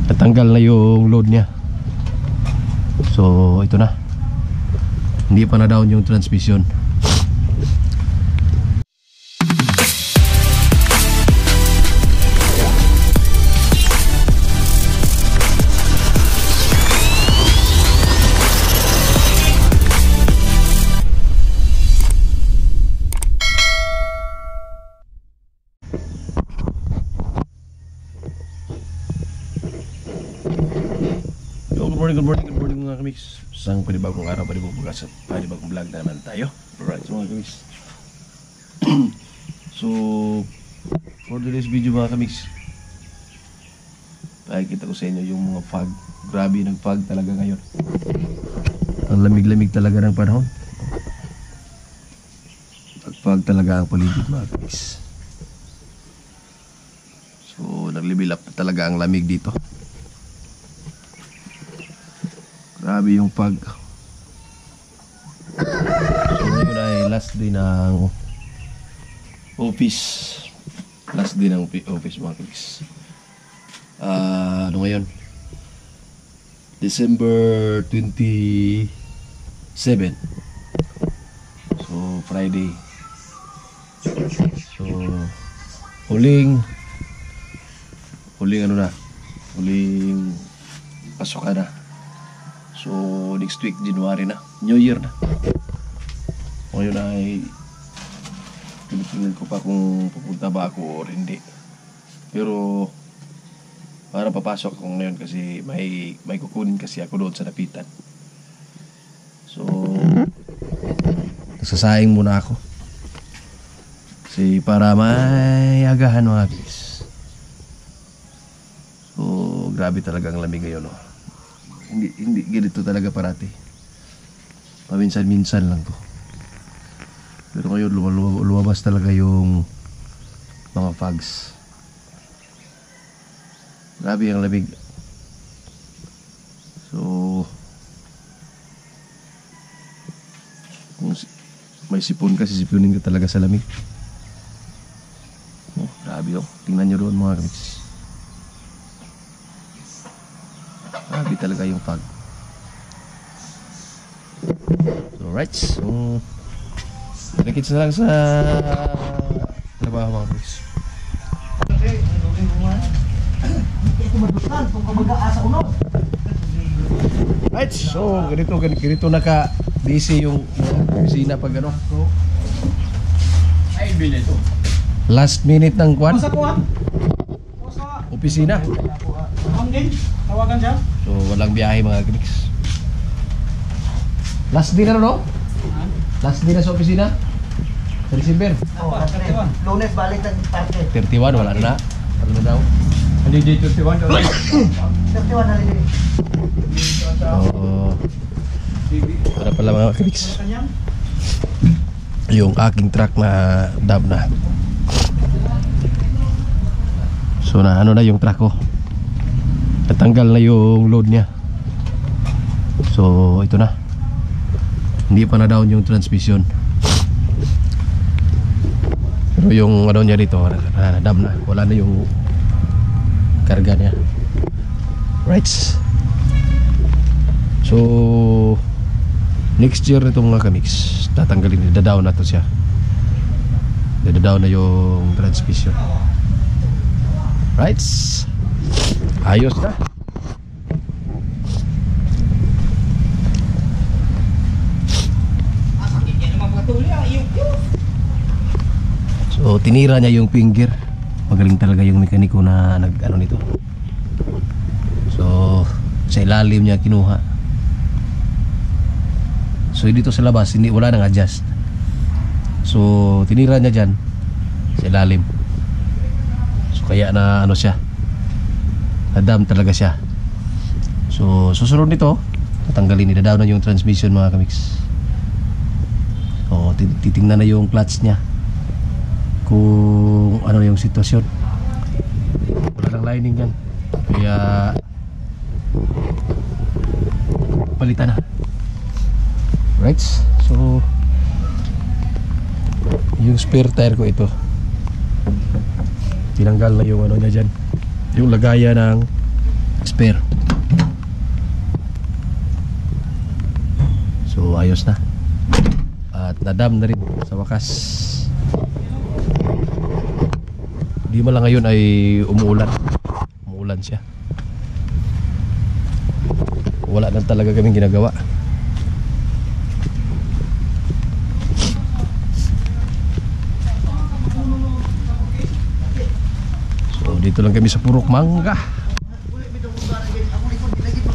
natanggal na yung load niya. So ito na, hindi pa na down yung transmission. Good morning mga kamiks. Isang panibagong araw, panibagong vlog na naman tayo. Alright mga kamiks. So for today's video mga kamiks, pakikita ko sa inyo yung mga fog. Grabe ng fog talaga ngayon. Ang lamig-lamig talaga ng panahon. Fog talaga ang paligid mga kamiks. So nag-level up talaga ang lamig dito. Grabe yung fog. So ngayon ay last day ng office. Last day ng office mga kamiks. Ano ngayon? December 27. So Friday. So huling ano na? Huling pasokan na. So next week January na, New Year na. Ngayon ay tinitingnan ko pa kung pupunta ba ako or hindi. Pero para papasok ko ngayon kasi may kukunin kasi ako doon sa Dapitan. So nagsasayang muna ako kasi para may agahan mga guys. So grabe talaga ang lamig ngayon, no? Hindi ganito talaga parati. Paminsan-minsan lang to. Pero ngayon lumabas talaga yung mga fogs. Grabe ang lamig. So kung may sipon kasi, sipunin ka talaga sa lamig. Oh, grabe oh. Tingnan nyo doon mga kamiks. Grabe talaga yung fog. Alright, so nakikita na lang sa trabaho mga boys. Right, so ganito naka-busy yung opisina pag ano. Ay, binito. Last minute ng kwan. Opisina. Tawagan siya. So walang biyahe mga kamiks. Last day na no? Last day na sa opisina? Sa December? Lunes balik ng parke. 31 wala na. Ano na daw? Hindi day 31 daw. 31 na rin. Para pala mga kamiks, yung aking truck na dab na. So na ano na yung truck ko, natanggal na yung load niya. So ito na, hindi pa na down yung transmission. Pero yung ano niya dito, dam na, wala na yung karga niya. Right. So next year itong mga kamiks, tatanggalin, dadaw na to siya. Dadaw na yung transmission. Right. Ayos na. So tinira niya yung finger. Magaling talaga yung mekaniko na nag-ano nito. So sa ilalim niya kinuha. So dito sa labas hindi, wala nang adjust. So tinira niya dyan sa ilalim. So kaya na ano siya, nadam talaga siya. So susunod nito, tatanggalin, idadaw na yung transmission mga kamiks. So titingnan na yung clutch niya kung ano yung sitwasyon. Wala nang lining yan, kaya palitan na. Right, so yung spare tire ko ito, tinanggal na yung ano niya dyan, yung lagayan ng spare. So ayos na. At nadam na rin sa wakas. Di man lang ngayon ay umuulan. Umuulan siya. Wala na talaga kaming ginagawa. So dito lang kami sa Purok Mangga.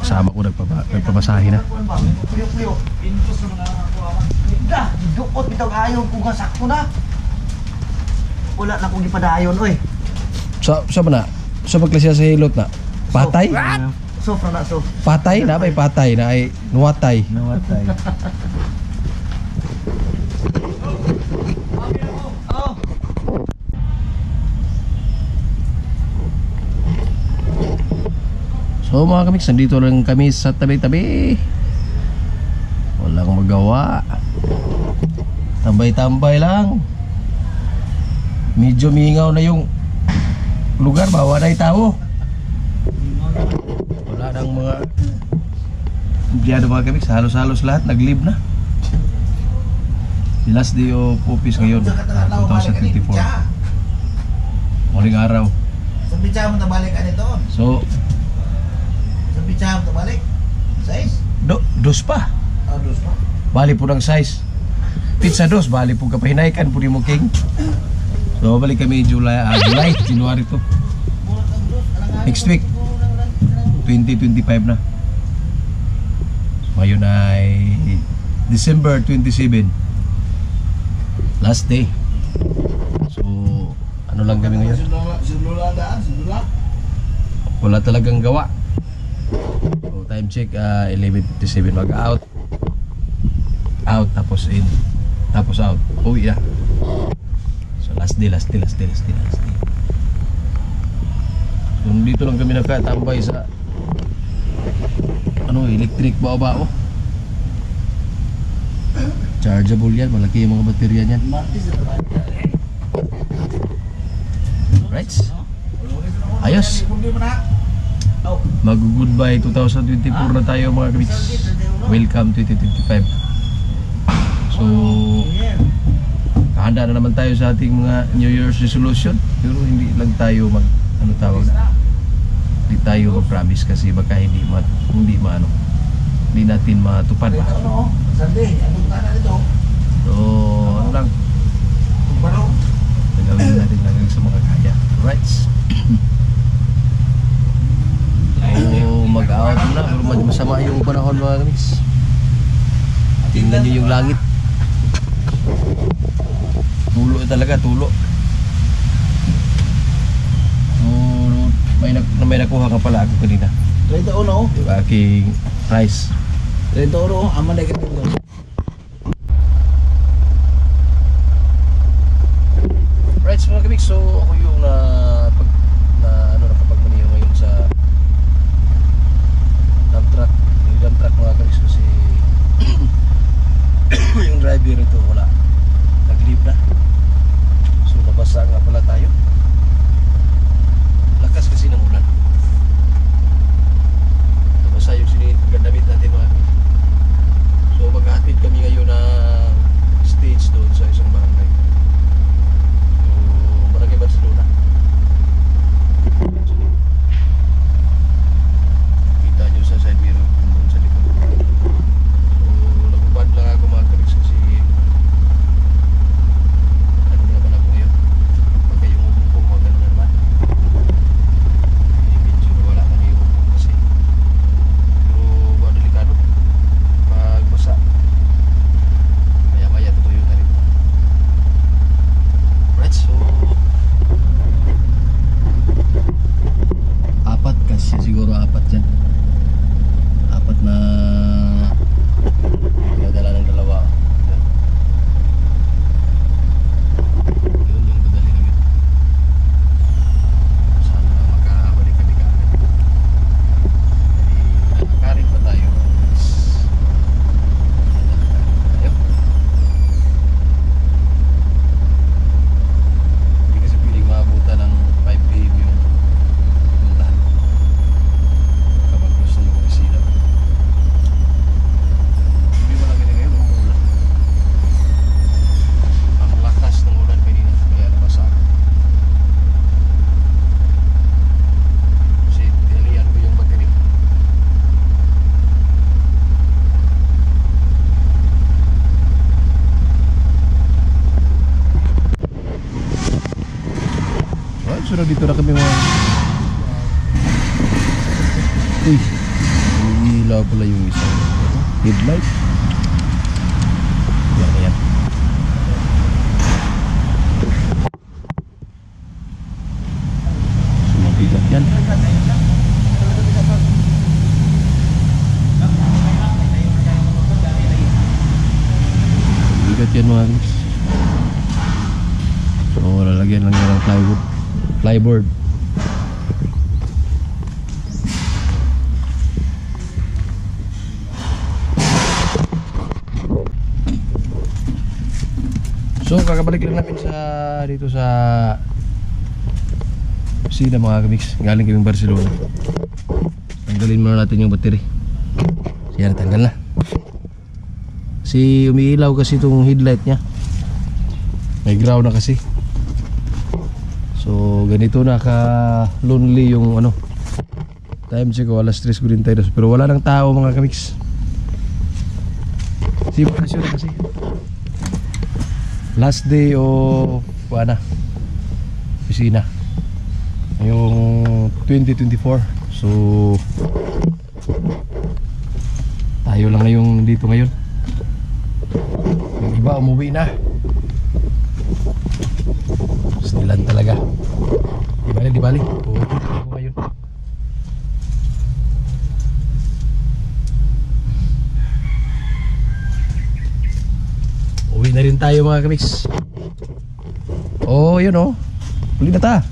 Kasama ko nagpapasahe na. Dukot bitaw ayon kung sakto na. Wala na kong gipadayon oy. Sa mana? Sa pagklasya sa hilot na? Patay? Sofra na so. Patay na, may patay na ay nuwatay. Nawatay. So mga kamiks, nandito lang kami sa tabi-tabi. Walang magawa. Tambay-tambay lang. Medyo mingaw na yung lugar, bawa na yung tao. Wala nang mga empleyado mga kamiks, halos-halos lahat nag-leave na. The last day of office ngayon, 2024. Muling araw. Sa bitsa mo tabalik ani to. So, Sa bitsa mo tabalik. Size? dos pa. Dos pa. Bali po ng size. Pizza dos, bali po kapahinaykan po ni mo king. So, balik kami January to. Next week, 2025 na. So, ngayon ay December 27. Last day. So, ano lang kami ngayon? Wala talagang gawa. So, time check 11:57, mag-out. Out, tapos in. Tapos out. Uwi na. So, last day. So, dito lang kami nakatambay sa electric bao-bao. Chargeable yan, malaki yung mga baterya niyan. Right? Ayos. Mag-goodbye 2024 na tayo mga kabits. Welcome 2025. So, handa na naman tayo sa ating mga New Year's resolution. Pero hindi lang tayo hindi tayo mag-promise kasi baka hindi natin matupad ba. So, ano lang, gagawin natin lang sa mga kaya. Right? So, mag-out na, pero masama yung panahon mga kamis. Tingnan nyo yung langit. Tulo talaga, tulo. So, may nakuha ka pala ako kanina. 31 Yung aking price. 31 aman na kita. Right, so mga kamik, so ako yung nakapagmaniho ngayon sa dump truck. Yung dump truck mga kamik kasi yung driver ito wala, nag-leave na. So nabasa nga pala tayo. Lakas kasi ng ulan. Nabasa yung sinigandamit natin mga kamik. So maghatid kami ngayon ng stage doon sa isang barangay. So marami ba pero dito na kami mga... Uy, ilaw pala yung isang headlight. Yan. Sumabigat yan. Bigat yan mga guys. So lalagyan lang yan ng plyboard. So kakabalik lang namin dito sa Sina mga kamix. Galing kaming Barcelona. Tanggalin muna natin yung battery. Yan, tanggal na. Kasi umiilaw kasi itong headlight nya. May ground na kasi. So ganito na ka lonely yung ano. Time check ko alas 3:42. Pero wala nang tao mga kamix. Si bakasyon na kasi. Last day o na opisina ngayong 2024. So tayo lang ngayong dito ngayon. Yung iba umuwi na. Sinilan talaga. Di bali uuwi ako ngayon. Uwi na rin tayo mga kamix. Oh yun oh. Uli na ta.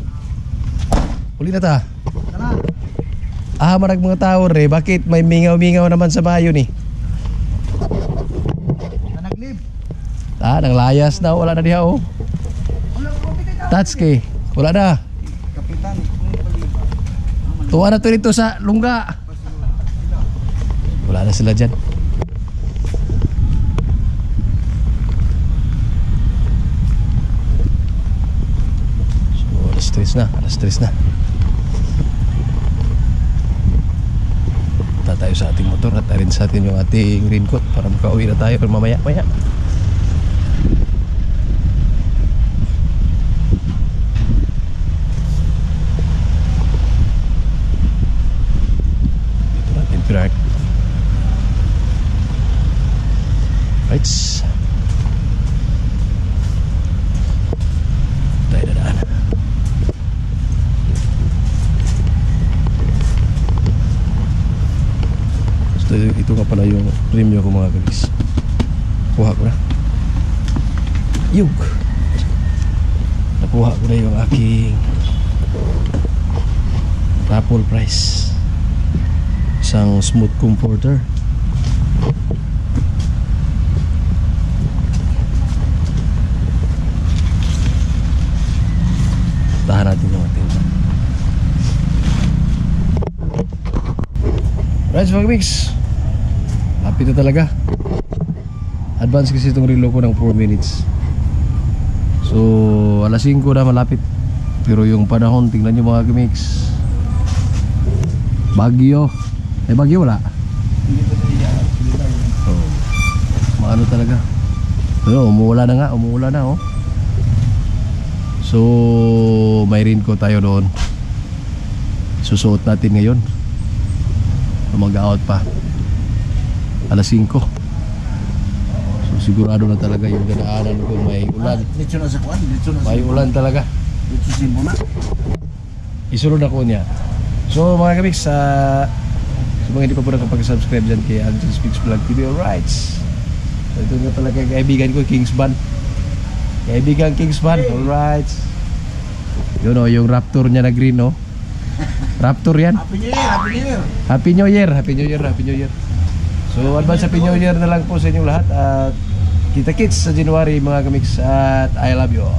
Marag mga tao re. Bakit may mingaw-mingaw naman sa bayo ni? Naglib. Nang layas na. Wala na diha oh. Tatsuki. Wala na. Kapitan. Tuwa na to dito sa lungga. Wala na sila dyan. Alas 3 na. Punta tayo sa ating motor at arin sa atin yung ating raincoat para makauwi na tayo mamaya. Dito natin park. Right. Tayo na daan. Ito nga pala yung premium ko mga guys. Kuha ko na. Nakuha ko na yung aking raffle prize. Isang smooth comforter. Tahan natin yung ating right mga mix. Lapit na talaga. Advance kasi itong relo ko ng 4 minutes. So alas 5 na malapit. Pero yung panahon, tingnan nyo mga mix. Bagyo. Bagyo wala? Oh, maano talaga. Pero umuulan na nga. Oh. So may raincoat tayo doon. Susuot natin ngayon. Mag-out pa alas 5. So sigurado na talaga yung dadaanan ko may ulan. May ulan talaga. Isunod ako niya. So mga kamix, sa mga hindi pa po nakapag-subscribe dyan kay Angel Speaks Vlog TV, alright. So ito nga talaga kaibigan ko, Kingsban. Alright. Yun o, yung Raptor niya na green o. Raptor yan. Happy New Year. So advance Happy New Year na lang po sa inyong lahat. At kita-kits sa January mga kamix. At I love you all.